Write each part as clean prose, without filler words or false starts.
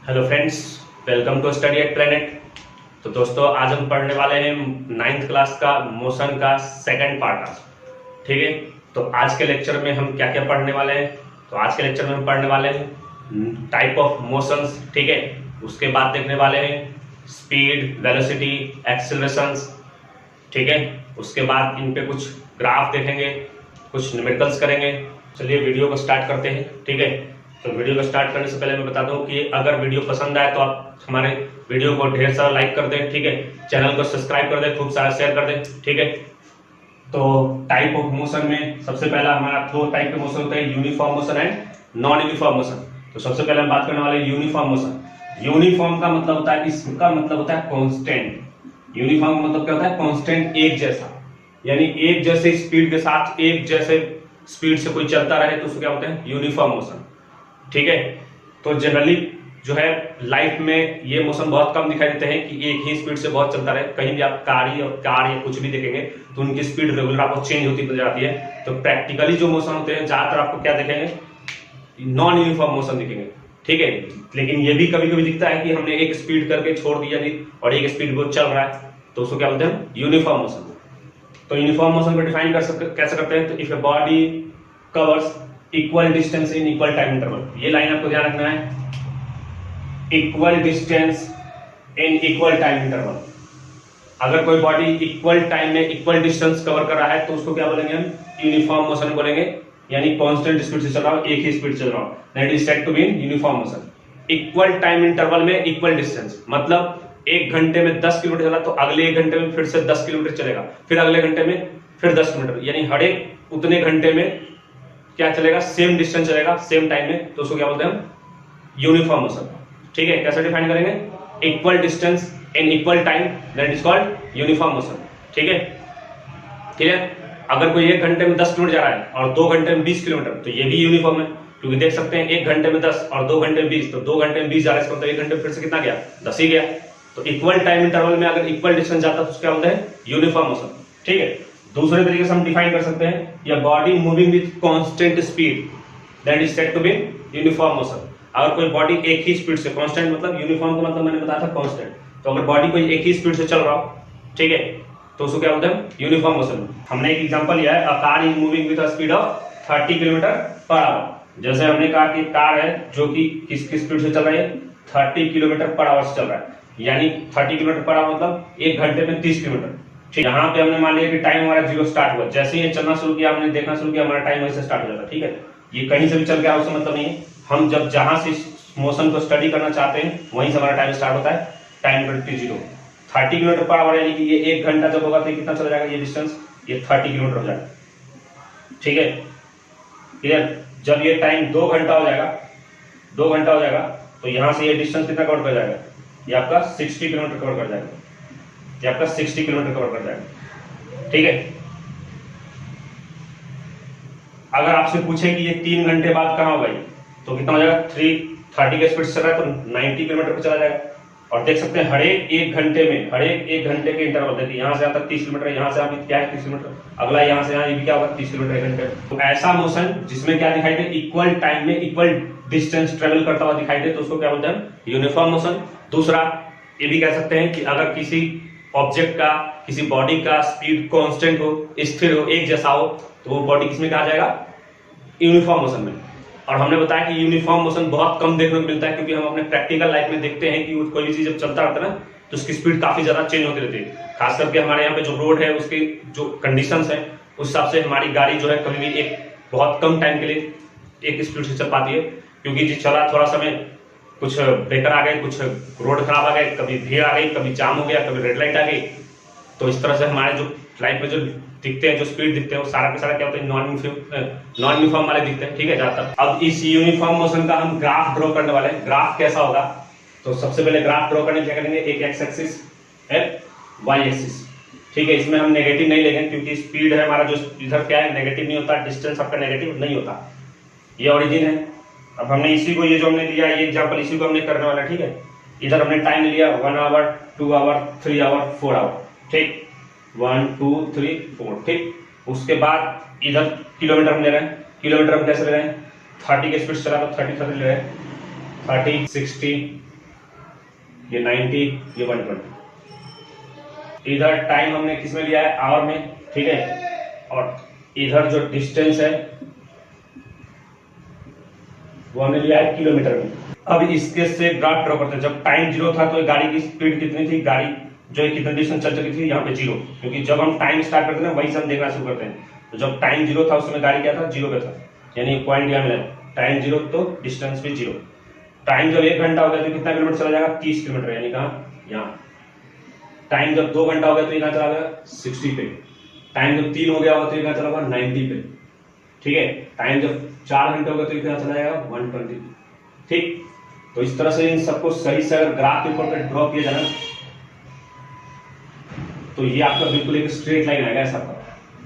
Hello friends, welcome to study at planet. तो दोस्तों, आज हम पढ़ने वाले हैं 9th क्लास का मोशन का सेकंड पार्ट। ठीक है, तो आज के लेक्चर में हम क्या क्या पढ़ने वाले हैं। तो आज के लेक्चर में हम पढ़ने वाले हैं टाइप ऑफ मोशंस। ठीक है, उसके बाद देखने वाले हैं स्पीड, वेलोसिटी, एक्सेलरेशंस। ठीक है, उसके बाद इन पे कुछ ग्राफ देखेंगे, कुछ न्यूमेरिकल्स करेंगे। चलिए वीडियो को स्टार्ट करते हैं। ठीक है, तो वीडियो को स्टार्ट करने से पहले मैं बता दूं कि अगर वीडियो पसंद आए तो आप हमारे वीडियो को ढेर सारा लाइक कर दें। ठीक है, चैनल को सब्सक्राइब कर दें, खूब सारा शेयर कर दें। ठीक है, तो टाइप ऑफ मोशन में सबसे पहला हमारा दो टाइप के मोशन होते हैं, uniform motion and non uniform motion. तो सबसे पहले हम बात करने वाले यूनिफॉर्म मोशन। यूनिफॉर्म का मतलब होता है, इसका मतलब होता है कांस्टेंट। यूनिफॉर्म का मतलब क्या होता है? कांस्टेंट, एक जैसा, यानी एक जैसे स्पीड के साथ एक जैसे स्पीड से कोई चलता रहे तो उसको क्या बोलते हैं? Uniform motion. ठीक है, तो जनरली जो है लाइफ में ये मोशन बहुत कम दिखाई देते हैं कि एक ही स्पीड से बहुत चलता रहे। कहीं भी आप कार या कुछ भी देखेंगे तो उनकी स्पीड रेगुलर आपको चेंज होती नजर आती है। तो प्रैक्टिकली जो मोशन होते हैं ज्यादातर आपको क्या देखेंगे? नॉन यूनिफॉर्म मोशन दिखेंगे। ठीक है, लेकिन ये भी कभी कभी दिखता है कि हमने एक स्पीड करके छोड़ दिया थी और एक स्पीड वो चल रहा है, तो उसको क्या बोलते हैं? Uniform motion. तो यूनिफॉर्म मोशन को डिफाइन कैसे करते हैं? तो if a body covers equal distance in equal time interval, ये लाइन आपको ध्यान रखना है, equal distance in equal time interval. अगर कोई बॉडी इक्वल टाइम में इक्वल डिस्टेंस कवर कर रहा है तो उसको क्या बोलेंगे हम? यूनिफॉर्म मोशन बोलेंगे, यानी कांस्टेंट स्पीड से चल रहा हो, एक ही स्पीड चल रहा हो, that is said to be in uniform motion. Equal time interval में इक्वल डिस्टेंस मतलब एक घंटे में 10 किलोमीटर चला तो अगले एक घंटे में फिर से 10 किलोमीटर चलेगा, फिर अगले घंटे में फिर 10 किलोमीटर, यानी हर एक उतने घंटे में क्या चलेगा? सेम डिस्टेंस चलेगा सेम टाइम में, तो उसको क्या बोलते हैं हम? Uniform motion. ठीक है, कैसे डिफाइन करेंगे? Equal distance in equal time, that is called uniform motion. ठीक है, ठीक है। अगर कोई एक घंटे में 10 किलोमीटर जा रहा है और 2 घंटे में 20 किलोमीटर, तो ये भी यूनिफॉर्म है, क्योंकि देख सकते हैं एक घंटे में 10 और 2 घंटे में 20, तो 2 घंटे में 20 जा रहा है, इसका मतलब एक घंटे में फिर से कितना गया? 10 ही गया। तो इक्वल टाइम इंटरवल में अगर इक्वल डिस्टेंस जाता है तो उसको क्या बोलते हैं? Uniform motion. ठीक है, दूसरे तरीके से हम डिफाइन कर सकते हैं, या body moving with constant speed, that is said to be uniform motion. अगर कोई बॉडी एक ही स्पीड से, कांस्टेंट मतलब यूनिफॉर्म का मतलब मैंने बताया था कांस्टेंट, तो अगर बॉडी कोई एक ही स्पीड से चल रहा हो, ठीक है, तो उसको क्या बोलते हैं? Uniform motion. हमने एक एग्जांपल लिया है, a car is moving with a speed of 30 kilometre per hour. जैसे हमने कहा कि कार है जो कि किस स्पीड से चल रही है? 30 किलोमीटर पर आवर से चल रहा है, यानी 30 किलोमीटर पर आवर मतलब एक घंटे में 30 किलोमीटर। ठीक, यहाँ पे हमने मान लिया कि टाइम हमारा 0 स्टार्ट हुआ, जैसे ही चलना शुरू किया, हमने देखना शुरू किया, हमारा टाइम वहीं से स्टार्ट हो जाता है। ठीक है, ये कहीं से भी चल के आओ उसका मतलब नहीं है, हम जब जहां से मोशन को स्टडी करना चाहते हैं वहीं से हमारा टाइम स्टार्ट होता है, टाइम 0 30 किलोमीटर पर आवर, यानी कि ये एक घंटा जब होगा तो कितना चला जाएगा? ये डिस्टेंस ये 30 किलोमीटर हो जाएगा। ठीक है, क्लियर। जब ये टाइम 2 घंटा हो जाएगा, 2 घंटा हो जाएगा, तो यहां से ये डिस्टेंस कितना कवर कर जाएगा? ये आपका 60 किलोमीटर कवर कर जाएगा, ये आपका 60 किलोमीटर कवर कर जाएगा। ठीक है, अगर आपसे पूछे कि ये 3 घंटे बाद कहां होगा, तो कितना हो जाएगा? 30 के स्पीड से चल रहा है तो 90 किलोमीटर पर चला जाएगा। और देख सकते हैं हर एक घंटे में, हर एक घंटे के इंटरवल देखिए, यहाँ से यहाँ तक 30 किलोमीटर, यहाँ से यहाँ क्या है 30 किलोमीटर, अगला यहाँ से यहाँ ये भी क्या होगा? 30 किलोमीटर एक घंटे। तो ऐसा मोशन जिसमें क्या दिखाई दे? इक्वल टाइम में इक्वल डिस्टेंस ट्रेवल करता हुआ दिखाई दे, तो उसको क्या बोलते हैं? Uniform motion. दूसरा ये भी कह सकते हैं कि अगर किसी ऑब्जेक्ट का, किसी बॉडी का स्पीड कांस्टेंट हो, स्थिर हो, एक जैसा हो, तो वो बॉडी किसमें कहा जाएगा? यूनिफॉर्म मोशन में। और हमने बताया कि यूनिफॉर्म मोशन बहुत कम देखने को मिलता है, क्योंकि हम अपने प्रैक्टिकल लाइफ में देखते हैं कि कोई भी चीज जब चलता रहता है ना, तो उसकी स्पीड काफी ज्यादा चेंज होती रहती है। खास करके हमारे यहाँ पे जो रोड है, उसकी जो कंडीशंस है, उस हिसाब से हमारी गाड़ी जो है कभी भी एक बहुत कम टाइम के लिए एक स्पीड से चल पाती है, क्योंकि जी चला थोड़ा समय, कुछ ब्रेकर आ गए, कुछ रोड खराब आ गए, कभी भीड़ आ गई, कभी जाम हो गया, कभी रेड लाइट आ गई, तो इस तरह से हमारे जो लाइफ में जो दिखते हैं, जो स्पीड दिखते हैं, वो सारा के सारा क्या होते हैं? नॉन यूनिफॉर्म वाले दिखते हैं। ठीक है, ज्यादातर। अब इस यूनिफॉर्म मोशन का हम ग्राफ ड्रॉ करने वाले हैं। ग्राफ कैसा होगा? तो सबसे पहले ग्राफ ड्रॉ करने क्या करेंगे? एक एक्स एक्सिस, एक वाई एक्सिस। ठीक है, इसमें हम नेगेटिव नहीं लेंगे, क्योंकि स्पीड है हमारा जो इधर क्या है? नेगेटिव नहीं होता, डिस्टेंस आपका नेगेटिव नहीं होता, ये ओरिजिन है। अब हमने इसी को, ये जो हमने लिया, ये एग्जाम्पल इसी को हमने करने वाला। ठीक है, इधर हमने टाइम लिया 1 आवर, 2 आवर, 3 आवर, 4 आवर। ठीक, 1 2 3 4। ठीक, उसके बाद इधर किलोमीटर हम ले रहे हैं। किलोमीटर हम कैसे ले रहे हैं? 30 के स्पीड से चला तो 30 ले रहे हैं, 30 60 ये 90, ये 120। इधर टाइम हमने किस में लिया है, आवर में, ठीक है। और इधर जो डिस्टेंस है वो हमने लिया है किलोमीटर में। अब इसके से ग्राफ ड्रॉ करते हैं। जब टाइम 0 था तो गाड़ी की स्पीड कितनी थी, गाड़ी जो है कितने डिस्टेंस चल चुकी थी, यहाँ पे 0, क्योंकि जब हम टाइम स्टार्ट करते हैं वही से हम देखना शुरू करते हैं। तो जब टाइम 0 था उस समय गाड़ी क्या था, 0 पे था, यानी पॉइंट यहाँ मिला, टाइम 0 तो डिस्टेंस भी 0। टाइम जब 1 घंटा हो गया तो कितना किलोमीटर चला जाएगा, 30 किलोमीटर, यानी कहाँ, यहाँ। टाइम जब 2 घंटा हो गया तो ये कहाँ चला गया, 60 पे। टाइम जब 3 हो गया होगा तो ये कहाँ चला गया, 90 पे, ठीक है। टाइम जब 4 घंटे हो गए तो ये कहाँ चला जाएगा, 120, ठीक। तो इस तरह से इन सबको सही से अगर ग्राफ के ऊपर ड्रॉ किया जाए तो ये आपका बिल्कुल एक स्ट्रेट लाइन आएगा ऐसा।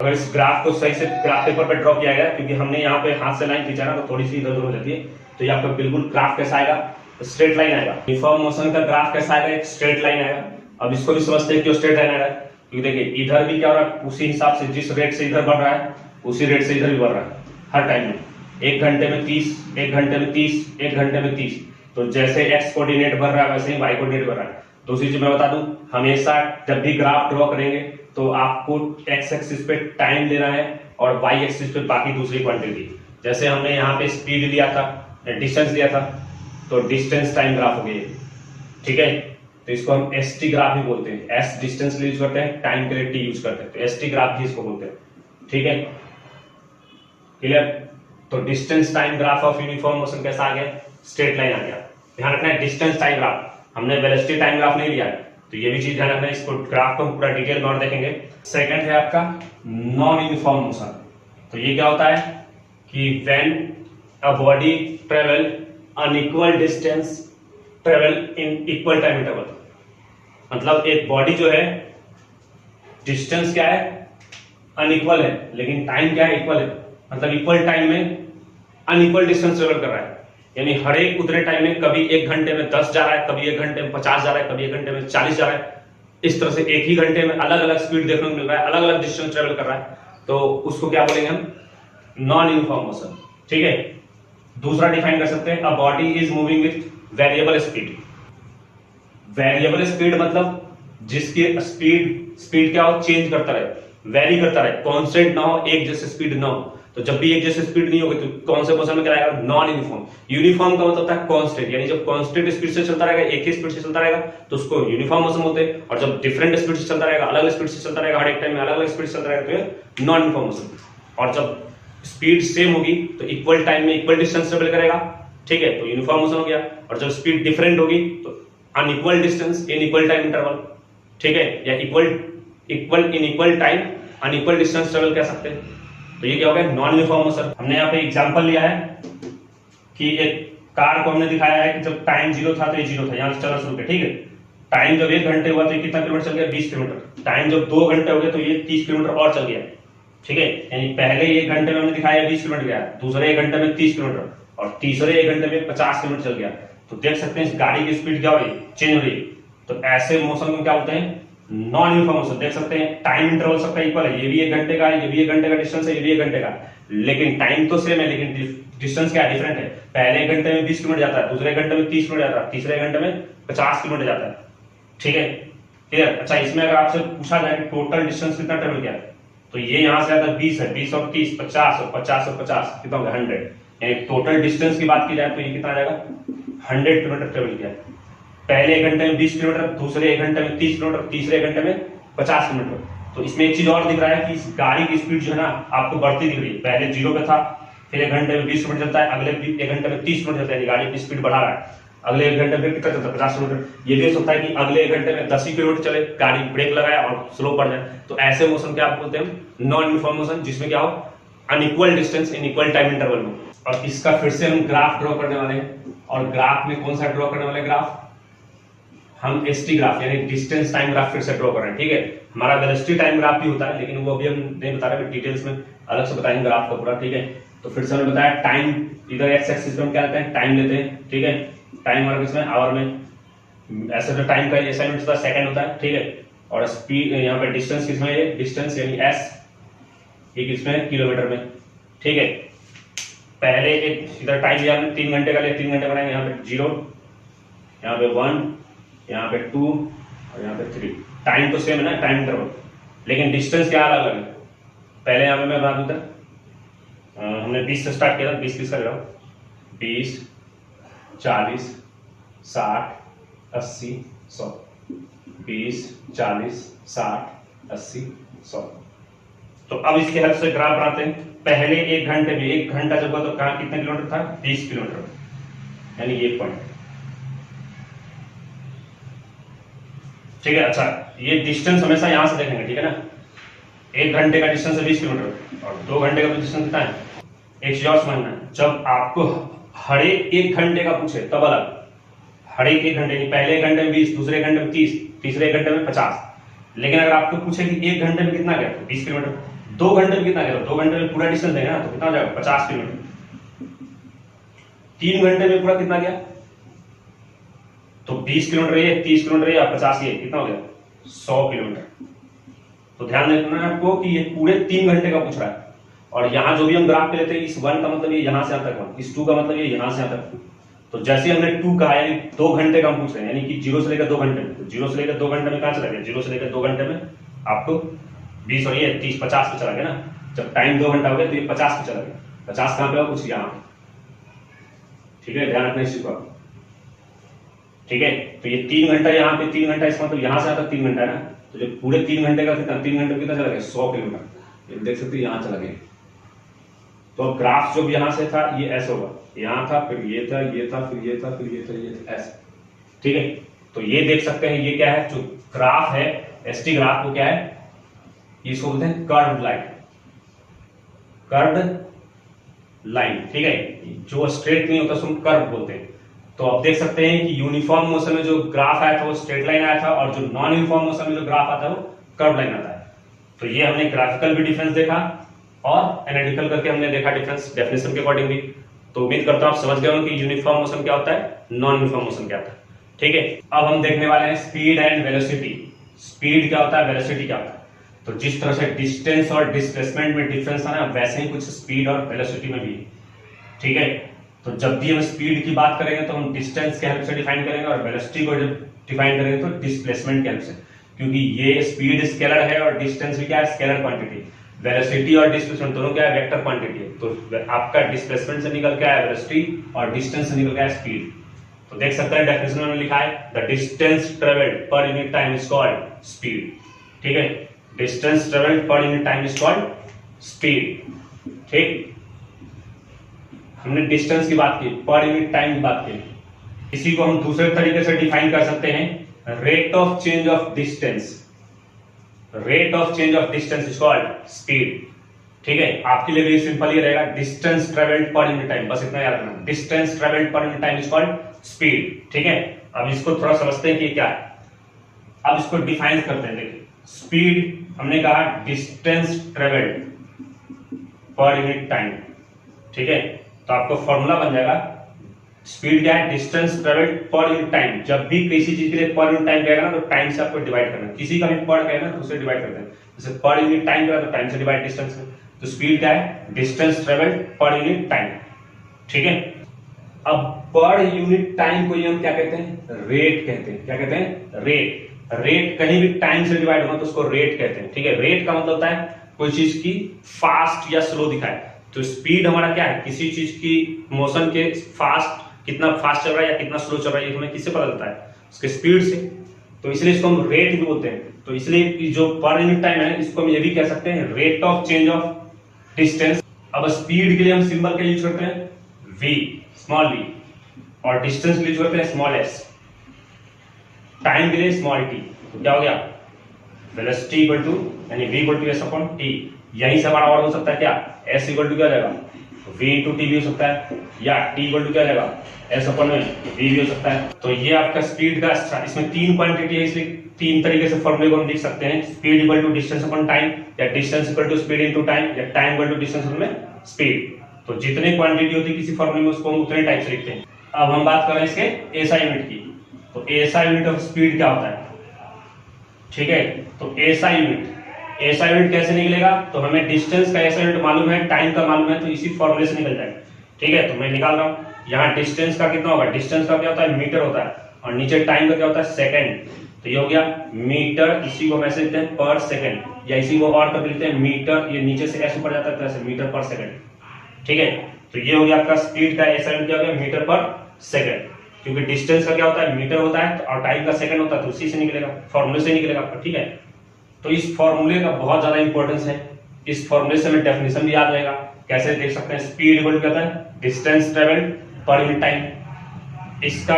अगर इस ग्राफ को सही से ग्राफ पेपर पे ड्रॉ किया गया, क्योंकि हमने यहाँ पे हाथ से लाइन खींचा ना तो थोड़ी सी इधर उधर हो जाती है, तो ये आपका बिल्कुल ग्राफ कैसा आएगा, स्ट्रेट लाइन आएगा। यूनिफॉर्म मोशन का ग्राफ कैसा आएगा, एक स्ट्रेट लाइन आएगा। अब इसको भी समझते हैं क्यों स्ट्रेट लाइन आएगा, क्योंकि देखिए इधर भी क्या हो रहा है, उसी हिसाब से जिस रेट से इधर बढ़ रहा है उसी रेट से इधर भी बढ़ रहा है हर टाइम में। 1 घंटे में 30, 1 घंटे में 30, 1 घंटे में 30। तो जैसे एक्स कोऑर्डिनेट बढ़ रहा है वैसे ही वाई कोऑर्डिनेट बढ़ रहा है। दूसरी चीज मैं बता दूं, हमेशा जब भी ग्राफ ड्रॉ करेंगे तो आपको एक्स एक्सिस पे टाइम लेना है और वाई एक्सिस पे बाकी दूसरी क्वांटिटी। जैसे हमने यहाँ पे स्पीड लिया था, डिस्टेंस लिया था, तो डिस्टेंस टाइम ग्राफ हो गया, ठीक है। तो इसको हम एस टी ग्राफ भी बोलते हैं। एस डिस्टेंस के लिए यूज करते हैं, टाइम के लिए टी यूज करते हैं, तो एस टी ग्राफ भी इसको बोलते हैं, ठीक है, क्लियर। तो distance time graph of uniform motion कैसा आ गया, स्ट्रेट लाइन आ गया। ध्यान रखना है डिस्टेंस टाइम ग्राफ, हमने वेलोसिटी टाइम ग्राफ नहीं लिया है, तो ये भी चीज ध्यान रखना है। इसको ग्राफ को पूरा डिटेल में और देखेंगे। सेकंड है आपका नॉन यूनिफॉर्म मोशन। तो ये क्या होता है कि when a body travel unequal distance travel in equal time interval. मतलब एक बॉडी जो है डिस्टेंस क्या है, अनइक्वल है, लेकिन टाइम क्या है, इक्वल है। मतलब इक्वल टाइम में अनइक्वल डिस्टेंस ट्रेवल कर रहा है, यानी हर एक उतने टाइम में कभी 1 घंटे में 10 जा रहा है, कभी 1 घंटे में 50 जा रहा है, कभी 1 घंटे में 40 जा रहा है। इस तरह से एक ही घंटे में अलग अलग स्पीड देखने को मिल रहा है, अलग अलग डिस्टेंस ट्रेवल कर रहा है, तो उसको क्या बोलेंगे हम, नॉन यूनिफॉर्म मोशन, ठीक है। दूसरा डिफाइन कर सकते हैं, a body is moving with variable speed. Variable speed मतलब जिसकी स्पीड क्या हो, चेंज करता रहे, वेरी करता रहे, कांस्टेंट ना हो, एक जैसे स्पीड ना हो। तो जब भी एक जैसे स्पीड नहीं होगी तो कौन से मोशन में क्या आएगा, नॉन यूनिफॉर्म। यूनिफॉर्म का मतलब होता है कांस्टेंट, यानी जब कांस्टेंट स्पीड से चलता रहेगा, एक ही स्पीड से चलता रहेगा तो उसको यूनिफॉर्म मोशन बोलते हैं। और जब डिफरेंट स्पीड से चलता रहेगा, अलग अलग स्पीड से चलता रहेगा, हर एक टाइम में अलग अलग स्पीड से चलता रहेगा, तो ये नॉन यूनिफॉर्म मोशन। और जब स्पीड सेम होगी तो इक्वल टाइम में इक्वल डिस्टेंस ट्रेवल करेगा, ठीक है, तो यूनिफॉर्म मोशन हो गया। और जब स्पीड डिफरेंट होगी तो unequal distance in equal time interval, ठीक है, या equal in equal time unequal distance travel कह सकते हैं। तो ये क्या हो गया, नॉन यूनिफॉर्म मोशन। हमने यहाँ पे एग्जांपल लिया है कि एक कार को हमने दिखाया है कि जब टाइम 0 था तो ये 0 था, यहाँ से चलना शुरू किया, ठीक है। टाइम जब 1 घंटे हुआ तो ये कितना किलोमीटर चल गया, 20 किलोमीटर। टाइम जब 2 घंटे हो गए तो ये 30 किलोमीटर और चल गया, ठीक है। यानी पहले 1 घंटे में हमने दिखाया 20 किलोमीटर गया, दूसरे 1 घंटे में 30 किलोमीटर, और तीसरे 1 घंटे में 50 किलोमीटर चल गया। तो देख सकते हैं इस गाड़ी की स्पीड क्या हो रही है, चेंज हो रही है। तो ऐसे मोशन को क्या बोलते हैं, नॉन यूनिफॉर्म मोशन। देख सकते हैं टाइम इंटरवल सबका इक्वल है, ये भी 1 घंटे का है, ये भी 1 घंटे का डिस्टेंस है, ये भी 1 घंटे का, लेकिन टाइम तो सेम है, लेकिन डिस्टेंस क्या है, डिफरेंट है। पहले 1 घंटे में 20 किलोमीटर जाता है, दूसरे 1 घंटे में 30 किलोमीटर जाता है, तीसरे 1 घंटे में 50 किलोमीटर जाता है, ठीक है, क्लियर। अच्छा, इसमें अगर आपसे पूछा जाए कि टोटल डिस्टेंस कितना ट्रेवल किया, तो ये यहाँ से आता है 20 है, 20 और 30 50 और 50 और 50 कितना होगा, 100। यानी टोटल डिस्टेंस की बात की जाए तो ये कितना आ जाएगा, 100 किलोमीटर ट्रेवल किया। पहले 1 घंटे में 20 किलोमीटर, दूसरे 1 घंटे में 30 किलोमीटर, तीसरे 1 घंटे में 50 किलोमीटर। तो इसमें एक चीज और दिख रहा है कि इस गाड़ी की स्पीड जो है ना आपको बढ़ती दिख रही है। पहले 0 पे था, फिर 1 घंटे में 20 किलोमीटर चलता है, अगले 1 घंटे में 30 किलोमीटर चलता है, गाड़ी की स्पीड बढ़ा रहा है। अगले 1 घंटे में कितना चलता है, 50 किलोमीटर। ये भी हो सकता है कि अगले 1 घंटे में 10 ही किलोमीटर चले, गाड़ी ब्रेक लगाए और स्लो पड़ जाए। तो ऐसे मोशन क्या आप बोलते हैं, नॉन यूनिफॉर्म मोशन, जिसमें क्या हो, unequal distance in equal time interval में। और इसका फिर से हम ग्राफ ड्रॉ करने वाले हैं, और ग्राफ में कौन सा ड्रॉ करने वाले ग्राफ, हम एसटी ग्राफ यानी डिस्टेंस टाइम ग्राफ फिर से ड्रॉ कर रहे हैं, ठीक है। हमारा वेलोसिटी टाइम ग्राफ भी होता है, लेकिन वो अभी हम नहीं बता रहे, डिटेल्स में अलग से बताएंगे ग्राफ का पूरा, ठीक है। तो फिर से हमने बताया टाइम, इधर एक्स एक्सिस पे हम क्या लेते हैं, टाइम लेते हैं, ठीक है। टाइम और किसमें, आवर में। ऐसे तो टाइम का ऐसा यूनिट होता है, सेकंड होता है, ठीक है। और स्पीड यहाँ पे डिस्टेंस किसमें है, डिस्टेंस यानी एस, ये किसमें, किलोमीटर में, ठीक है। पहले एक इधर टाइम लिया हमने 3 घंटे का लिया, 3 घंटे बनाएंगे, यहाँ पे 0, यहाँ पे 1, यहाँ पे 2 और यहाँ पे 3। टाइम तो सेम है ना, टाइम इंटरवल, लेकिन डिस्टेंस क्या अलग अलग है। पहले यहाँ पे मैं बना दूँ तक हमने 20 से स्टार्ट किया था, 20 कर रहा हूँ, 20, 40, 60, 80, 100, 20, 40, 60, 80, 100। तो अब इसके हेल्प से ग्राफ बनाते हैं। पहले 1 घंटे में, 1 घंटा जब हुआ तो कहाँ कितने किलोमीटर था, 20 किलोमीटर, यानी ये पॉइंट। ठीक है, अच्छा ये डिस्टेंस हमेशा यहां से देखेंगे, ठीक है ना। 1 घंटे का डिस्टेंस है 20 किलोमीटर और 2 घंटे का डिस्टेंस कितना है। एक चीज और समझना है, जब आपको हर एक घंटे का पूछे तब अलग, हर एक घंटे नहीं, पहले 1 घंटे में 20, दूसरे 1 घंटे में 30, तीसरे 1 घंटे में 50। लेकिन अगर आपको पूछे कि 1 घंटे में कितना गया तो 20 किलोमीटर, 2 घंटे में कितना गया, 2 घंटे में पूरा डिस्टेंस देगा ना तो कितना हो जाएगा, 50 किलोमीटर। 3 घंटे में पूरा कितना गया, तो 20 किलोमीटर ये, 30 किलोमीटर या 50 ये, कितना हो गया, 100 किलोमीटर। तो ध्यान रखना है आपको कि ये पूरे 3 घंटे का पूछ रहा है। और यहाँ जो भी हम ग्राफ पे लेते हैं, इस 1 का मतलब ये यहाँ से यहाँ तक, इस 2 का मतलब ये यहाँ से यहाँ तक। तो जैसे हमने 2 कहा, यानी 2 घंटे का हम पूछ रहे हैं, यानी कि 0 से लेकर 2 घंटे में, तो 0 से लेकर 2 घंटे में कहाँ चला गया, 0 से लेकर 2 घंटे में आपको 20 और ये 30, 50 पे चला गया ना। जब टाइम 2 घंटा हो गया तो ये 50 पे चला गया। 50 कहाँ पे हो, कुछ यहाँ, ठीक है, ध्यान रखना इस चीज को। ठीक है, तो ये 3 घंटा यहाँ पे, 3 घंटा इसका मतलब यहाँ से यहाँ तक 3 घंटा है ना। तो जो पूरे 3 घंटे का कितना, 3 घंटे कितना चला गया, 100 किलोमीटर। देख सकते हो यहाँ चला गया। तो ग्राफ जो भी यहाँ से था ये ऐसे होगा, यहाँ था, फिर ये था, ये था, फिर ये था, फिर ये था, ये था, ऐसे। ठीक है, तो ये देख सकते हैं, ये क्या है, जो ग्राफ है एसटी ग्राफ, वो क्या है, इसको बोलते हैं कर्व्ड लाइन, कर्व्ड लाइन। ठीक है, जो स्ट्रेट नहीं होता उसको हम कर्व बोलते हैं। तो आप देख सकते हैं कि यूनिफॉर्म मोशन में जो ग्राफ आया था वो स्ट्रेट लाइन आया था, और जो नॉन यूनिफॉर्म मोशन में जो ग्राफ आता है वो कर्व लाइन आता है। तो ये हमने ग्राफिकल भी डिफरेंस देखा और एनालिटिकल करके हमने देखा डिफरेंस डेफिनेशन के अकॉर्डिंग भी। तो उम्मीद करता हूं आप समझ गए हो कि यूनिफॉर्म मोशन क्या होता है, नॉन यूनिफॉर्म मोशन क्या होता है। ठीक है, अब हम देखने वाले हैं स्पीड एंड वेलोसिटी। स्पीड क्या होता है, वेलोसिटी क्या होता है। तो जिस तरह से डिस्टेंस और डिस्प्लेसमेंट में डिफरेंस है ना, वैसे ही कुछ स्पीड और वेलोसिटी में भी। ठीक है, तो जब भी हम स्पीड की बात करेंगे तो हम डिस्टेंस के हेल्प से डिफाइन करेंगे, और वेलोसिटी को जब डिफाइन करेंगे तो डिस्प्लेसमेंट के हेल्प से, क्योंकि ये स्पीड स्केलर है और डिस्टेंस भी क्या है, स्केलर क्वांटिटी। वेलोसिटी और डिस्प्लेसमेंट दोनों क्या है, वेक्टर क्वांटिटी है। तो आपका डिस्प्लेसमेंट से निकल के आया वेलोसिटी और डिस्टेंस से निकल के आया स्पीड। तो देख सकते हैं डेफिनेशन में लिखा है, the distance travelled per unit time is called speed. ठीक है, distance travelled per unit time is called speed. ठीक, हमने डिस्टेंस की बात की, पर यूनिट टाइम की बात की। इसी को हम दूसरे तरीके से डिफाइन कर सकते हैं, rate of change of distance. Rate of change of distance is called speed. ठीक है, आपके लिए भी सिंपल ही रहेगा, distance travelled per unit time, बस इतना याद रखना, distance travelled per unit time is called speed. ठीक है, अब इसको थोड़ा समझते हैं कि क्या है। अब इसको डिफाइन करते हैं। देखिए, स्पीड हमने कहा distance travelled per unit time. ठीक है, तो आपको फॉर्मूला बन जाएगा, स्पीड क्या है, distance travelled per unit time. जब भी किसी चीज के लिए पर यूनिट टाइम कहेगा ना तो टाइम से आपको डिवाइड करना है। किसी का भी पर कहेगा ना तो उससे डिवाइड करते हैं। जैसे पर यूनिट टाइम करेगा तो टाइम से डिवाइड डिस्टेंस में। तो स्पीड क्या है, distance travelled per unit time. ठीक है, अब पर यूनिट टाइम को हम क्या कहते हैं, रेट कहते हैं। क्या कहते हैं, रेट। रेट कहीं भी टाइम से डिवाइड होगा तो उसको रेट कहते हैं। ठीक है, रेट का मतलब होता है कोई चीज की फास्ट या स्लो दिखाए। तो स्पीड हमारा क्या है, किसी चीज की मोशन के फास्ट, कितना फास्ट चल रहा है या कितना स्लो चल रहा है, ये हमें किससे पता चलता है, उसके स्पीड से। तो इसलिए इसको हम रेट भी बोलते हैं। तो इसलिए जो पर यूनिट टाइम है इसको हम ये भी कह सकते हैं rate of change of distance. अब स्पीड के लिए हम सिंबल का यूज करते हैं v, स्मॉल v, और डिस्टेंस के लिए यूज करते हैं स्मॉल s। टाइम के लिए स्मॉल t। तो क्या हो गया, वेलोसिटी इक्वल टू यानी v equal to s upon t। यही से हमारा और हो सकता है क्या, s इक्वल टू क्या हो जाएगा, v इंटू टी भी हो सकता है, या t इक्वल टू क्या जाएगा, s अपॉन में v भी हो सकता है। तो ये आपका स्पीड का, इसमें 3 क्वांटिटी है, इसलिए 3 तरीके से फॉर्मूले को हम लिख सकते हैं। Speed equal to distance upon time, या distance equal to speed into time, या time equal to distance upon speed. तो जितने क्वांटिटी होती है किसी फॉर्मूले में उसको हम उतने टाइप से लिखते हैं। अब हम बात कर रहे हैं इसके एसआई यूनिट की। तो एसआई यूनिट ऑफ स्पीड क्या होता है। ठीक है, तो एसआई यूनिट कैसे निकलेगा, तो हमें डिस्टेंस का एसआई यूनिट मालूम है, टाइम का मालूम है, तो इसी फॉर्मूले से निकल जाएगा। ठीक है, तो मैं निकाल रहा हूं, यहाँ डिस्टेंस का कितना होगा, डिस्टेंस का क्या होता है, मीटर होता है। और नीचे टाइम का क्या होता है सेकंड। तो ये हो गया मीटर, इसी को हम ऐसे लिखते हैं पर सेकंड, या इसी को और कभी लिखते हैं मीटर, ये नीचे से ऐसे ऊपर जाता है तो ऐसे मीटर पर सेकंड, ठीक है। तो ये हो गया आपका स्पीड का SI यूनिट क्या हो गया मीटर पर सेकंड, क्योंकि डिस्टेंस का क्या होता है मीटर होता है और टाइम का सेकंड होता है, तो उसी से निकलेगा, फॉर्मूले से निकलेगा आपका, ठीक है। तो इस फॉर्मूले का बहुत ज्यादा इंपॉर्टेंस है, इस फॉर्मूले से हमें डेफिनेशन भी याद रहेगा। कैसे देख सकते हैं, स्पीड इक्वल क्या होता है distance travelled per unit time. इसका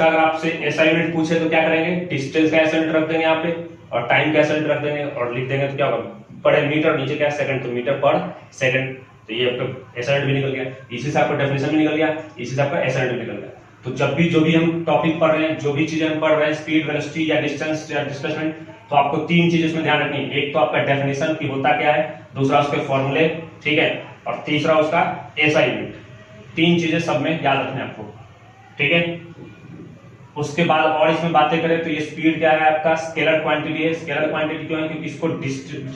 अगर आपसे SI यूनिट पूछे तो क्या करेंगे, डिस्टेंस का SI यूनिट रख देंगे यहाँ पे और टाइम का SI यूनिट रख देंगे और लिख देंगे, तो क्या होगा पर मीटर, नीचे क्या सेकंड, तो मीटर पर सेकंड। तो ये आपका SI यूनिट भी निकल गया, इसी से आपका डेफिनेशन भी निकल गया, इसी से आपका SI यूनिट भी निकल गया। तो जब भी जो भी हम टॉपिक पढ़ रहे हैं, जो भी चीजें हम पढ़ रहे हैं, स्पीड, वेलोसिटी या डिस्टेंस या डिस्प्लेसमेंट, तो आपको तीन चीजें इसमें ध्यान रखनी है। एक तो आपका डेफिनेशन की होता क्या है, दूसरा उसके फॉर्मूले, ठीक है, और तीसरा उसका SI यूनिट। तीन चीजें सब में याद रखना है आपको, ठीक है। उसके बाद और इसमें बातें करें तो ये स्पीड क्या है आपका स्केलर क्वांटिटी है। स्केलर क्वांटिटी क्यों है, क्योंकि इसको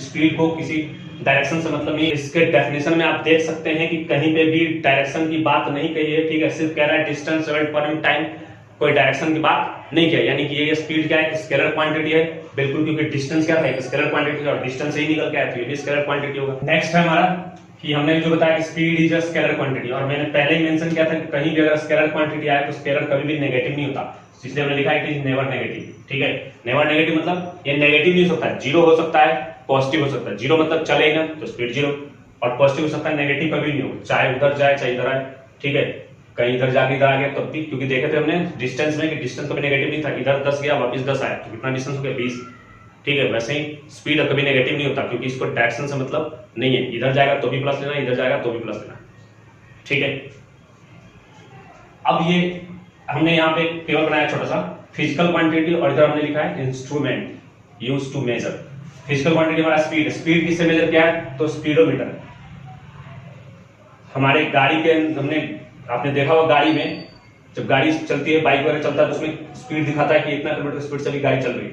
स्पीड को किसी डायरेक्शन से मतलब नहीं। इसके डेफिनेशन में आप देख सकते हैं कि कहीं पे भी डायरेक्शन की बात नहीं कही है, ठीक है, सिर्फ कह रहा है distance travelled per unit time, कोई डायरेक्शन की बात नहीं किया। यानी कि ये स्पीड क्या है, स्केलर क्वांटिटी है बिल्कुल, क्योंकि डिस्टेंस क्या था स्केलर क्वांटिटी और डिस्टेंस से ही निकल के आया, तो ये भी स्केलर क्वांटिटी होगा। नेक्स्ट है हमारा कि हमने जो बताया कि speed is a scalar quantity, और मैंने पहले ही मेंशन किया था कि कहीं भी अगर स्केलर क्वांटिटी आए तो स्केलर कभी भी नेगेटिव नहीं होता, इसलिए हमने लिखा है कि नेवर नेगेटिव, ठीक है। नेवर नेगेटिव मतलब ये नेगेटिव नहीं हो सकता है, जीरो हो सकता है, पॉजिटिव हो सकता है। जीरो मतलब चलेगा तो स्पीड जीरो, और पॉजिटिव हो सकता है, नेगेटिव कभी नहीं हो, चाहे उधर जाए चाहे इधर आए, ठीक है। कहीं इधर जाके इधर आ गया तब भी, क्योंकि देखे थे हमने डिस्टेंस में कि डिस्टेंस कभी नेगेटिव नहीं था, इधर 10 गया वापस 10 आया, तो कितना डिस्टेंस हो गया 20, ठीक है। वैसे ही स्पीड कभी नेगेटिव नहीं होता, क्योंकि इसको डायरेक्शन से मतलब नहीं है, इधर जाएगा तो भी प्लस लेना, इधर जाएगा तो भी प्लस लेना, ठीक है। अब ये हमने यहाँ पे टेबल बनाया छोटा सा, फिजिकल क्वांटिटी, और इधर हमने लिखा है instrument used to measure. Physical quantity हमारा स्पीड, स्पीड किससे मेजर किया है, तो स्पीडोमीटर। हमारे गाड़ी के हमने आपने देखा होगा गाड़ी में जब गाड़ी चलती है, बाइक वगैरह चलता है तो उसमें स्पीड दिखाता है कि इतना किलोमीटर स्पीड से भी गाड़ी चल रही है,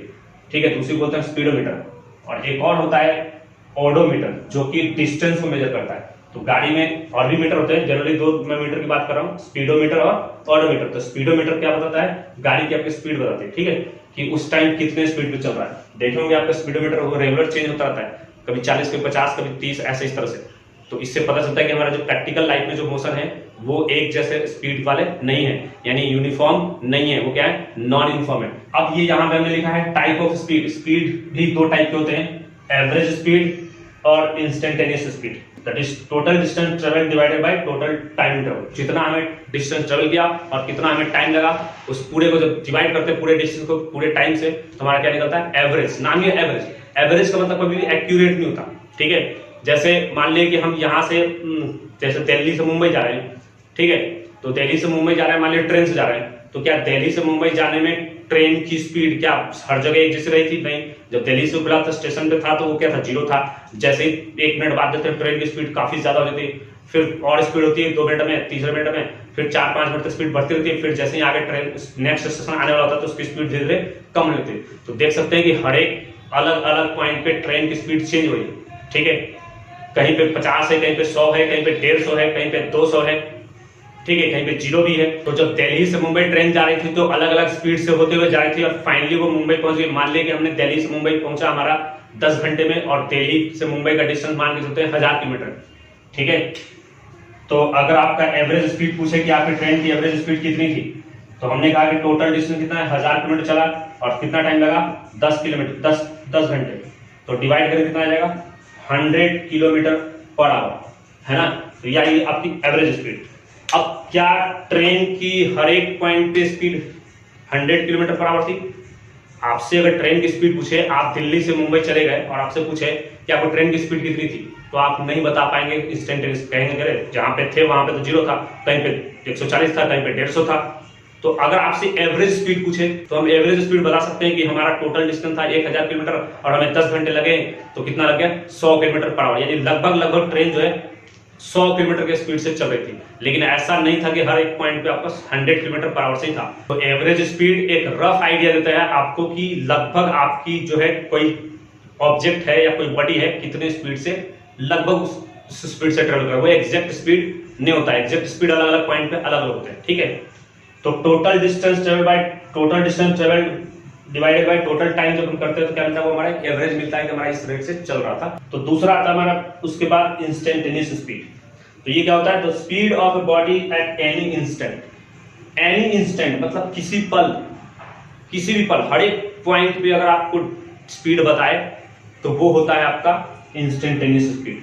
ठीक है, तो उसी को बोलते हैं स्पीडोमीटर। और एक और होता है ओडोमीटर, जो कि डिस्टेंस को मेजर करता है। तो गाड़ी में और भी मीटर होते हैं, जनरली दो मैं मीटर की बात कर रहा हूँ, स्पीडोमीटर और ओडोमीटर। तो स्पीडोमीटर क्या बताता है, गाड़ी की आपकी स्पीड बताती है, ठीक है, कि उस टाइम कितने स्पीड पे चल रहा है। देखे होंगे आपका स्पीडोमीटर वो रेगुलर चेंज होता रहता है, कभी 40, कभी 50, कभी 30, ऐसे इस तरह से। तो इससे पता चलता है कि हमारा जो प्रैक्टिकल लाइफ में जो मोशन है वो एक जैसे स्पीड वाले नहीं है, यानी यूनिफॉर्म नहीं है, वो क्या है, नॉन यूनिफॉर्म है। अब ये यहाँ पे हमने लिखा है टाइप ऑफ स्पीड। स्पीड भी दो टाइप के होते हैं, एवरेज स्पीड और instantaneous speed. That is total distance travel divided by total time travel. जितना हमें डिस्टेंस ट्रेवल किया और कितना हमें टाइम लगा, उस पूरे को जब डिवाइड करते हैं पूरे डिस्टेंस को पूरे टाइम से, तो हमारा क्या निकलता है, एवरेज। नाम ही एवरेज। एवरेज का मतलब कभी भी एक्यूरेट नहीं होता, ठीक है। जैसे मान लिया कि हम यहाँ से जैसे दिल्ली से मुंबई जा रहे हैं, ठीक है, तो दिल्ली से मुंबई जा रहे हैं, मान लिया ट्रेन से जा रहे हैं, तो क्या दिल्ली से मुंबई जाने में ट्रेन की स्पीड क्या हर जगह एक जैसी रही थी, नहीं। जब दिल्ली से उतरा था स्टेशन पे था तो वो क्या था, जीरो था। जैसे ही 1 मिनट बाद देते ट्रेन की स्पीड काफी ज्यादा हो जाती है, फिर और स्पीड होती है 2 मिनट में, तीसरे मिनट में, फिर 4-5 मिनट तक स्पीड बढ़ती रहती है, फिर जैसे ही आगे ट्रेन नेक्स्ट स्टेशन आने वाला होता है तो उसकी स्पीड धीरे धीरे कम होती है। तो देख सकते हैं कि हर एक अलग अलग पॉइंट पे ट्रेन की स्पीड चेंज हो रही है, ठीक है। कहीं पे 50 है, कहीं पे 100 है, कहीं पे 150 है, कहीं पे 200 है, ठीक है, कहीं पे 0 भी है। तो जब दिल्ली से मुंबई ट्रेन जा रही थी तो अलग अलग स्पीड से होते हुए जा रही थी और फाइनली वो मुंबई पहुंच गई। मान लिया कि हमने दिल्ली से मुंबई पहुंचा हमारा 10 घंटे में, और दिल्ली से मुंबई का डिस्टेंस मान के चलते हैं 1000 किलोमीटर, ठीक है। तो अगर आपका एवरेज स्पीड पूछे कि आपकी ट्रेन की एवरेज स्पीड कितनी थी, तो हमने कहा कि टोटल डिस्टेंस कितना है, 1000 किलोमीटर चला और कितना टाइम लगा, 10 किलोमीटर, 10 घंटे। तो डिवाइड करके कितना आ जाएगा, 100 किलोमीटर पर आवर, है ना। तो यही आपकी एवरेज स्पीड। अब क्या ट्रेन की हर एक पॉइंट पे स्पीड 100 किलोमीटर पर आवर थी? आपसे अगर ट्रेन की स्पीड पूछे, आप दिल्ली से मुंबई चले गए और आपसे पूछे कि आपको ट्रेन की स्पीड कितनी थी, तो आप नहीं बता पाएंगे इंस्टेंटेनियस, कहेंगे जहां पे थे वहां पे तो 0 था, कहीं पे 140 था, कहीं पे 150 था। तो अगर आपसे एवरेज स्पीड पूछे तो हम एवरेज स्पीड बता सकते हैं कि हमारा टोटल डिस्टेंस था 1000 किलोमीटर और हमें 10 घंटे लगे, तो कितना लग गया, 100 किलोमीटर पर आवर। यानी लगभग ट्रेन जो है 100 किलोमीटर के स्पीड से चल रही थी। लेकिन ऐसा नहीं था कि हर एक पॉइंट पे आपका 100 किलोमीटर पर आवर से ही था। तो एवरेज स्पीड एक रफ आइडिया देता है आपको कि लगभग आपकी जो है कोई ऑब्जेक्ट है या कोई बॉडी है कितने स्पीड से लगभग उस स्पीड से ट्रेवल कर, वो एग्जैक्ट स्पीड नहीं होता है, एग्जैक्ट स्पीड अलग अलग पॉइंट पे अलग अलग होते हैं, ठीक है। तो total distance travel divided by total time जब हम करते हैं तो क्या मिलता है, वो हमारा एवरेज मिलता है कि हमारा इस रेट से चल रहा था। तो दूसरा आता है हमारा उसके बाद इंस्टेंटेनियस स्पीड। तो ये क्या होता है, the speed of a body at any instant मतलब किसी भी पल हर एक पॉइंट पे अगर आपको स्पीड बताए तो वो होता है आपका इंस्टेंटेनियस स्पीड,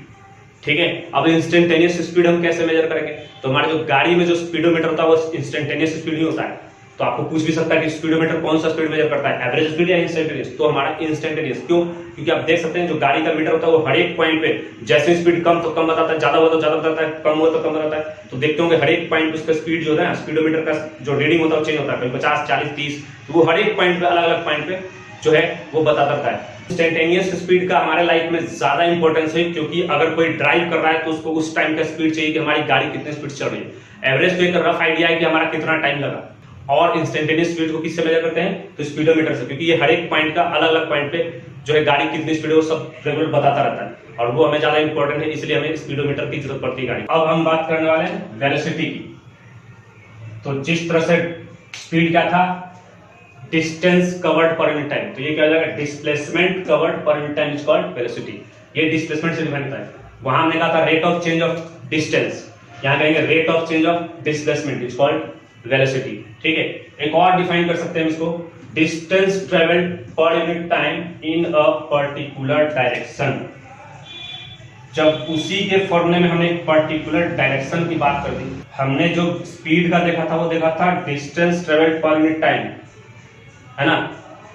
ठीक है। अब इंस्टेंटेनियस स्पीड हम कैसे मेजर करेंगे, तो हमारे जो गाड़ी में जो स्पीडोमीटर होता है वो इंस्टेंटेनियस स्पीड ही होता है। तो आपको पूछ भी सकता है कि स्पीडोमीटर कौन सा स्पीड मेजर करता है, एवरेज स्पीड या इंस्टेंटेनियस, तो हमारा इंस्टेंटेनियस। क्यों, क्योंकि आप देख सकते हैं जो गाड़ी का मीटर होता है वो हर एक पॉइंट पे जैसे स्पीड कम तो कम बताता है, ज्यादा हुआ तो ज्यादा बताता है, कम हुआ तो कम बताता है। तो देखते होंगे हर एक पॉइंट पे उसका स्पीड जो है स्पीडोमीटर का जो रीडिंग होता है वो चेंज होता है, कभी 50, 40, 30, तो वो हर एक पॉइंट पे अलग अलग पॉइंट पे जो है वो बताता रहता है। इंस्टेंटेनियस स्पीड का हमारे लाइफ में ज्यादा इंपॉर्टेंस है, क्योंकि अगर कोई ड्राइव कर रहा है तो उसको उस टाइम का स्पीड चाहिए कि हमारी गाड़ी कितने स्पीड चल रही है। एवरेज तो एक रफ आइडिया है कि हमारा कितना टाइम लगा, और इंस्टेंटेनियस स्पीड को किससे मेजर करते हैं, तो स्पीडोमीटर से, क्योंकि ये हर एक पॉइंट का अलग अलग पॉइंट पे जो है गाड़ी कितनी स्पीड है वो सब रेगुलर बताता रहता है, और वो हमें ज्यादा इंपॉर्टेंट है, इसलिए हमें स्पीडोमीटर की जरूरत पड़ती है गाड़ी। अब हम बात करने वाले हैं वेलोसिटी की। तो जिस तरह से स्पीड क्या था, distance covered per unit time, तो ये क्या हो जाएगा, displacement covered per unit time is called velocity. ये डिस्प्लेसमेंट से डिफाइन होता है। वहां हमने कहा था rate of change of distance, यहाँ कहेंगे rate of change of displacement is called velocity, ठीक है। एक और डिफाइन कर सकते हैं इसको, distance travelled per unit time in a particular direction. जब उसी के फॉर्मूले में हमने एक पर्टिकुलर डायरेक्शन की बात कर दी, हमने जो स्पीड का देखा था वो देखा था distance travelled per unit time, है ना।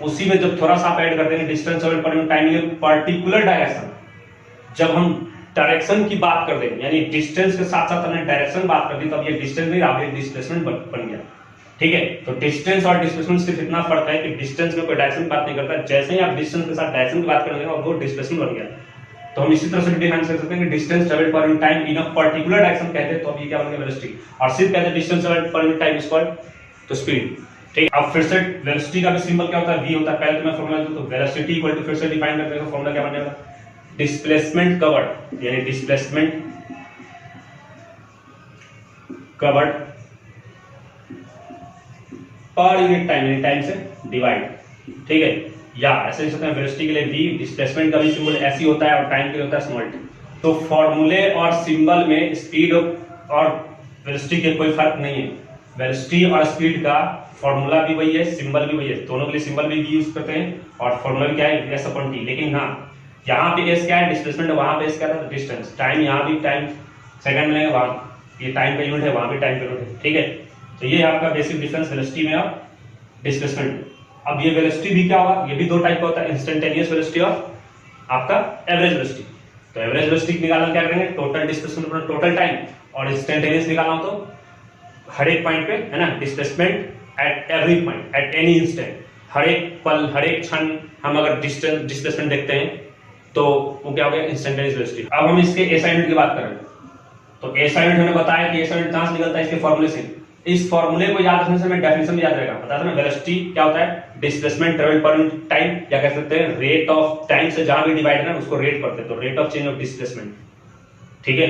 उसी में जब थोड़ा सा आप ऐड कर देंगे distance travelled per unit time in particular direction, जब हम डायरेक्शन की बात कर देंगे यानी डिस्टेंस के साथ साथ हमने डायरेक्शन बात कर दी, तब ये डिस्टेंस नहीं रहा, ये डिस्प्लेसमेंट बन गया, ठीक है। तो डिस्टेंस और डिस्प्लेसमेंट सिर्फ इतना फर्क है कि डिस्टेंस में कोई डायरेक्शन की बात नहीं करता, जैसे ही आप डिस्टेंस के साथ डायरेक्शन की बात करेंगे और वो डिस्प्लेसमेंट बन गया। तो हम इसी तरह से डिफाइन कर सकते हैं कि distance travelled per unit time in a particular direction कहते हैं, तो अब ये क्या बन गया, वेलोसिटी। और सिर्फ कहते हैं distance travelled per unit time is called तो स्पीड, ठीक है। अब फिर से वेलोसिटी का भी सिंबल क्या होता है, v होता है। पहले तो मैं फॉर्मूला दूं, तो वेलोसिटी इक्वल टू, फिर से डिफाइन करते हैं, फॉर्मूला क्या बनेगा, डिस्प्लेसमेंट कवर्ड, यानी displacement covered per unit time, यानी टाइम से डिवाइड, ठीक है। या ऐसे लिख सकते हैं वेलोसिटी के लिए v, डिस्प्लेसमेंट का भी सिंबल ऐसे ही होता है, और टाइम के लिए होता है स्मॉल t। तो फॉर्मूले और सिंबल में स्पीड और वेलोसिटी के कोई फर्क नहीं है। वेलोसिटी और स्पीड का फॉर्मूला भी वही है, सिंबल भी वही है, दोनों के लिए सिंबल भी यूज करते हैं, और फॉर्मूला भी क्या है, s अपॉन t। लेकिन हाँ, यहाँ पे s क्या है, डिस्प्लेसमेंट, वहां पे s क्या था, डिस्टेंस। टाइम यहाँ भी टाइम सेकंड में लेंगे, वहां ये टाइम का यूनिट है, वहां भी टाइम का यूनिट है, ठीक है। तो ये है आपका बेसिक डिफरेंस वेलोसिटी में और डिस्प्लेसमेंट। अब ये वेलोसिटी भी क्या होगा, ये भी दो टाइप का होता है, इंस्टेंटेनियस वेलोसिटी और आपका एवरेज वेलोसिटी। तो एवरेज वेलोसिटी निकालना क्या करेंगे, टोटल डिस्प्लेसमेंट पर टोटल टाइम, और इंस्टेंटेनियस निकालना हो तो हर एक पॉइंट पे, है ना, displacement at every point at any instant, हर एक पल हर एक क्षण हम अगर डिस्प्लेसमेंट देखते हैं तो वो क्या हो गया, इंस्टेंटेनियस वेलोसिटी। अब हम इसके एसआई यूनिट की बात करें, तो एसआई यूनिट हमने बताया कि एसआई यूनिट कहां से निकलता है, इसके फॉर्मूले से। इस फॉर्मूले को याद रखने से हमें डेफिनेशन भी याद रहेगा। पता था ना, वेलोसिटी क्या होता है, displacement travelled per unit time, या कह सकते हैं रेट ऑफ टाइम से जहां भी डिवाइड है उसको रेट करते हैं, तो rate of change of displacement, ठीक है।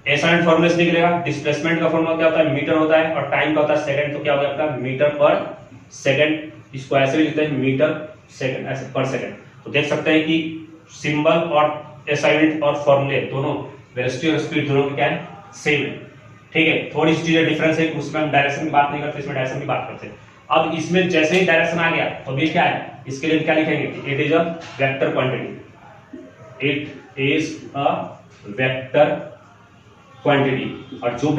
एसआई यूनिट फॉर्मूले से निकलेगा। डिस्प्लेसमेंट का फॉर्मूला क्या होता है, मीटर होता है, और टाइम का होता है सेकंड, तो क्या हो गया आपका मीटर पर सेकंड। इसको ऐसे भी लिखते हैं मीटर सेकंड, ऐसे पर सेकंड। तो देख सकते हैं कि सिंबल और एसआई यूनिट और फॉर्मूले दोनों, वेलोसिटी और स्पीड दोनों की क्या है, सेम है, ठीक है। थोड़ी सी चीजें डिफरेंस है, उसमें हम डायरेक्शन की बात नहीं करते, इसमें डायरेक्शन की बात करते हैं। अब इसमें जैसे ही डायरेक्शन आ गया तो ये क्या है, इसके लिए क्या लिखेंगे, it is a vector quantity, it is a vector quantity. और जो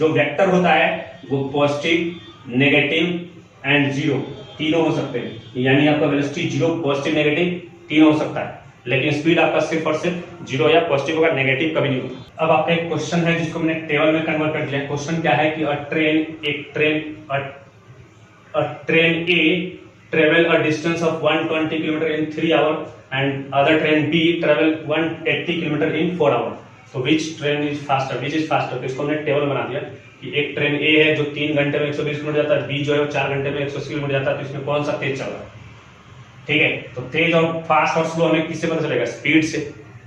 वेक्टर होता है वो पॉजिटिव, नेगेटिव एंड जीरो तीनों हो सकते हैं, यानी आपका वेलोसिटी जीरो, पॉजिटिव, नेगेटिव तीनों हो सकता है, लेकिन स्पीड आपका सिर्फ और सिर्फ जीरो या पॉजिटिव होगा, नेगेटिव कभी नहीं होगा। अब आपका एक क्वेश्चन है जिसको मैंने टेबल में कन्वर्ट कर दिया। क्वेश्चन क्या है कि train A travel a distance of 120 kilometre in 3 hour and other train B travel 180 kilometre in 4 hour. तो which train is faster, which is faster. तो इसको हमने टेबल बना दिया कि एक ट्रेन ए है जो 3 घंटे में 120 किलोमीटर जाता है, बी जो है वो 4 घंटे में 180 किलोमीटर जाता है, तो इसमें कौन सा तेज चल रहा है, ठीक है। तो तेज और फास्ट और स्लो हमें किससे पता चलेगा, स्पीड से।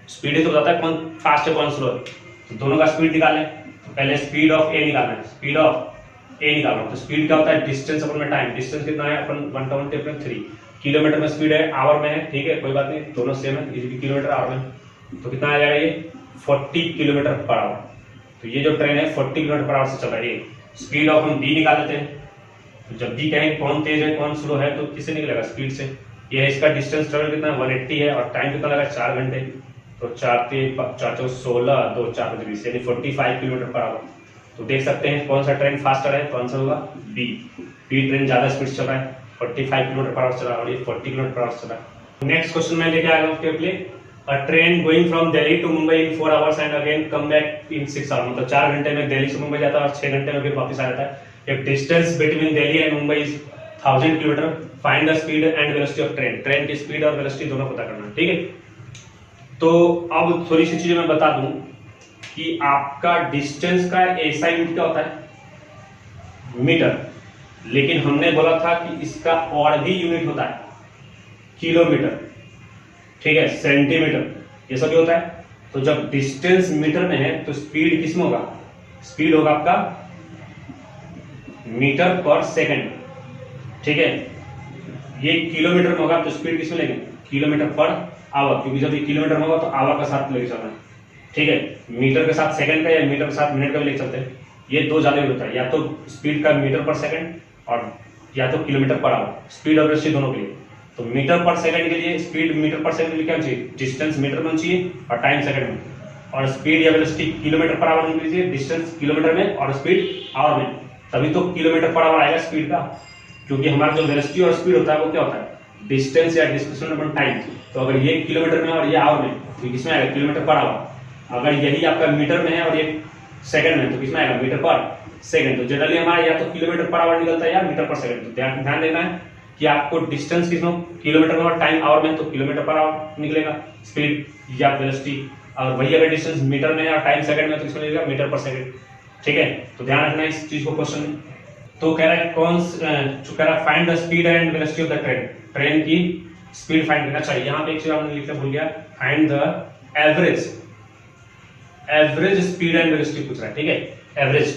स्पीड ही तो बताता है कौन फास्ट है कौन स्लो है, तो दोनों का स्पीड निकालें। पहले स्पीड ऑफ ए निकालना है, स्पीड ऑफ ए निकालना। तो स्पीड क्या होता है, डिस्टेंस अपन में टाइम, डिस्टेंस कितना है अपन 1/3 किलोमीटर में स्पीड है, आवर में है, ठीक है कोई बात नहीं, दोनों सेम है, ये भी किलोमीटर आवर में, तो कितना आ जाएगा ये 40 किलोमीटर पर आवर। तो ये जो ट्रेन है 40 किलोमीटर पर आवर से चल रहा है। ये स्पीड ऑफ हम डी निकाल लेते हैं, तो जब डी कहें कौन तेज है कौन स्लो है तो किससे निकलेगा, स्पीड से। ये है इसका डिस्टेंस ट्रेवल कितना 180 है और टाइम कितना लगा 4 घंटे, तो 4 4 16 2 4 20 यानी 45 किलोमीटर पर आवर। तो देख सकते हैं कौन सा ट्रेन फास्टर है, तो आंसर होगा बी, बी ट्रेन ज्यादा स्पीड चल रहा है, 45 किलोमीटर पर आवर चल रहा है और ये 40 किलोमीटर पर आवर चल रहा है। नेक्स्ट क्वेश्चन मैं लेके आया हूं आपके लिए, a train going from Delhi to Mumbai in 4 hours and again come back in 6 hours, मतलब 4 घंटे में दिल्ली से मुंबई जाता है और 6 घंटे में फिर वापस आ जाता है। If distance between Delhi and Mumbai is 1000 kilometre, find the speed and velocity of train, train की स्पीड और वेलोसिटी दोनों पता करना है, ठीक है। तो अब थोड़ी सी चीजें मैं बता दूं कि आपका डिस्टेंस का ऐसा यूनिट क्या होता है, मीटर, लेकिन हमने बोला था कि इसका और भी यूनिट होता है किलोमीटर, ठीक है, सेंटीमीटर, ये सब होता है। तो जब डिस्टेंस मीटर में है तो स्पीड किसमें होगा, स्पीड होगा आपका मीटर पर सेकंड, ठीक है। ये किलोमीटर में होगा तो स्पीड किसमें लेंगे, किलोमीटर पर आवर, क्योंकि जब ये किलोमीटर में होगा तो आवर का साथ लेके चलना है, ठीक है। मीटर के साथ सेकंड का या मीटर के साथ मिनट का भी लेके चलते हैं, ये दो ज्यादा होता है, या तो स्पीड का मीटर पर सेकंड और या तो किलोमीटर पर आवर, स्पीड और वेलोसिटी दोनों के लिए। तो मीटर पर सेकंड के लिए स्पीड मीटर पर सेकंड के लिए क्या चाहिए, डिस्टेंस मीटर में चाहिए और टाइम सेकंड में, और स्पीड या वेलोसिटी किलोमीटर पर आवर में चाहिए, डिस्टेंस किलोमीटर में और स्पीड आवर में, तभी तो किलोमीटर पर आवर आएगा स्पीड का। क्योंकि हमारा जो वेलोसिटी और स्पीड होता है वो क्या होता है, डिस्टेंस या डिस्प्लेसमेंट अपॉन टाइम। तो अगर ये किलोमीटर में और ये आवर में तो किसमें आएगा, किलोमीटर पर आवर। अगर यही आपका मीटर में है और ये सेकंड में तो किसमें आएगा, मीटर पर सेकंड। तो जनरली हमारा या तो किलोमीटर पर आवर निकलता है या मीटर पर सेकंड। तो ध्यान देना है कि आपको डिस्टेंस किसमें, किलोमीटर में और टाइम आवर में, तो किलोमीटर पर आवर निकलेगा स्पीड या वेलोसिटी। और वही अगर डिस्टेंस मीटर में है और टाइम सेकंड में तो किसमें निकलेगा, मीटर पर सेकंड, ठीक है। तो ध्यान रखना इस चीज को क्वेश्चन में। तो कह रहा है कह रहा है find the speed and velocity of the train, train की स्पीड फाइंड करना चाहिए। यहाँ पे एक चीज आपने लिखना भूल गया, find the average, average speed and velocity पूछ रहा है, ठीक है, एवरेज,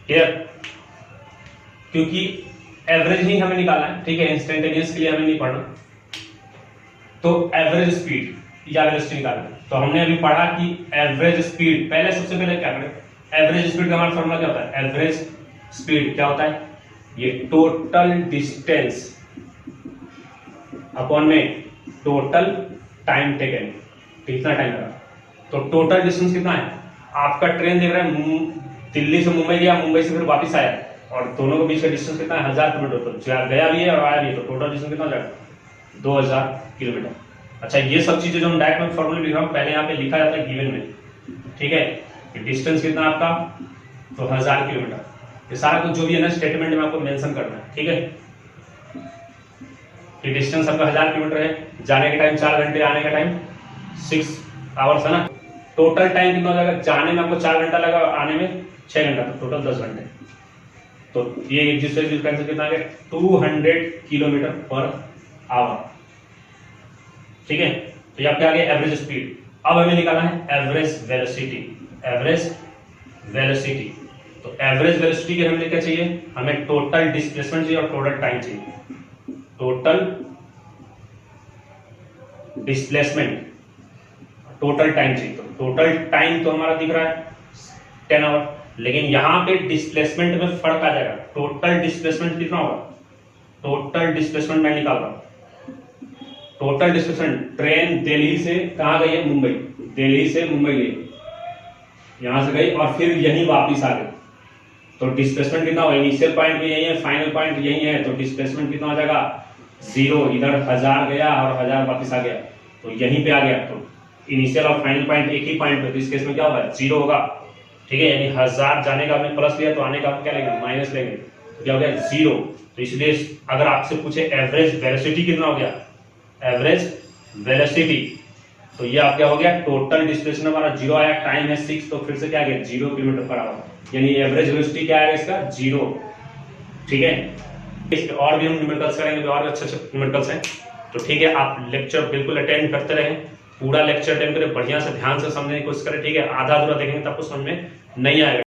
क्लियर, क्योंकि एवरेज ही हमें निकालना है, ठीक है, इंस्टेंटेनियस के लिए हमें नहीं पढ़ना। तो एवरेज स्पीड या वेलोसिटी निकालना है। तो हमने अभी पढ़ा कि एवरेज स्पीड, पहले सबसे पहले क्या करें, एवरेज स्पीड का हमारा फॉर्मूला क्या होता है, एवरेज स्पीड क्या होता है, ये टोटल डिस्टेंस अपॉन में टोटल टाइम टेकन, कितना टाइम लगा। तो टोटल डिस्टेंस कितना है, आपका ट्रेन देख रहा है दिल्ली से मुंबई गया, मुंबई से फिर वापस आया और दोनों के बीच का डिस्टेंस कितना है, 1000 किलोमीटर, तो गया भी है और आया भी है, तो टोटल डिस्टेंस कितना हो जाएगा, 2000 किलोमीटर। अच्छा, ये सब चीजें जो हम डायरेक्ट में फॉर्मूला लिख रहा हूँ, पहले यहाँ पे लिखा जाता है गिवन में, ठीक है। डिस्टेंस कितना आपका, तो 1000 किलोमीटर। ये सारा कुछ जो भी है ना स्टेटमेंट में आपको मेंशन करना है, ठीक है। ये डिस्टेंस आपका 1000 किलोमीटर है, जाने का टाइम 4 घंटे, आने का टाइम 6 आवर्स है ना। टोटल टाइम कितना हो जाएगा, जाने में आपको 4 घंटा लगा, आने में 6 घंटा, तो टोटल 10 घंटे। तो ये एक दूसरे का आंसर कितना आ गया, 200 किलोमीटर पर आवर, ठीक है। तो यहाँ पे आ गया एवरेज स्पीड। अब हमें निकालना है एवरेज वेलोसिटी, एवरेज वेलोसिटी। तो एवरेज वेलोसिटी के हमें क्या चाहिए, हमें टोटल डिस्प्लेसमेंट चाहिए और टोटल टाइम चाहिए, टोटल डिस्प्लेसमेंट, टोटल टाइम चाहिए। तो टोटल टाइम तो हमारा दिख रहा है 10 आवर, लेकिन यहां पे डिस्प्लेसमेंट में फर्क आ जाएगा। टोटल डिस्प्लेसमेंट कितना होगा, टोटल डिस्प्लेसमेंट मैं निकाल रहा हूं, टोटल डिस्प्लेसमेंट, ट्रेन दिल्ली से कहां गई है, मुंबई, दिल्ली से मुंबई गई, यहां से गई और फिर यहीं वापिस आ गई, तो डिस्प्लेसमेंट कितना होगा, इनिशियल पॉइंट भी यही है, फाइनल पॉइंट यही है, तो डिस्प्लेसमेंट कितना हो जाएगा, 0। इधर 1000 गया और 1000 वापिस आ गया, तो यहीं पे आ गया। तो इनिशियल और फाइनल पॉइंट एक ही पॉइंट पे, तो इस केस में क्या होगा, 0 होगा, ठीक है। यानी 1000 जाने का हमने प्लस लिया, तो आने का क्या लेंगे, माइनस लेंगे, तो क्या हो गया, 0। तो इसलिए अगर आपसे पूछे एवरेज वेलोसिटी कितना हो गया, एवरेज वेलोसिटी, तो ये आप क्या हो गया, टोटल डिस्प्लेसमेंट हमारा 0 आया, टाइम है 6, तो फिर से क्या आ गया, 0 किलोमीटर पर आवर, यानी एवरेज वेलोसिटी क्या आएगा इसका, 0, ठीक है। इसके और भी हम न्यूमेरिकल्स करेंगे, और अच्छे अच्छे न्यूमेरिकल्स हैं। तो ठीक है, आप लेक्चर बिल्कुल अटेंड करते रहें, पूरा लेक्चर अटेंड करें, बढ़िया से ध्यान से समझने की कोशिश करें, ठीक है। आधा अधूरा देखेंगे तो आपको समझ में नहीं आएगा।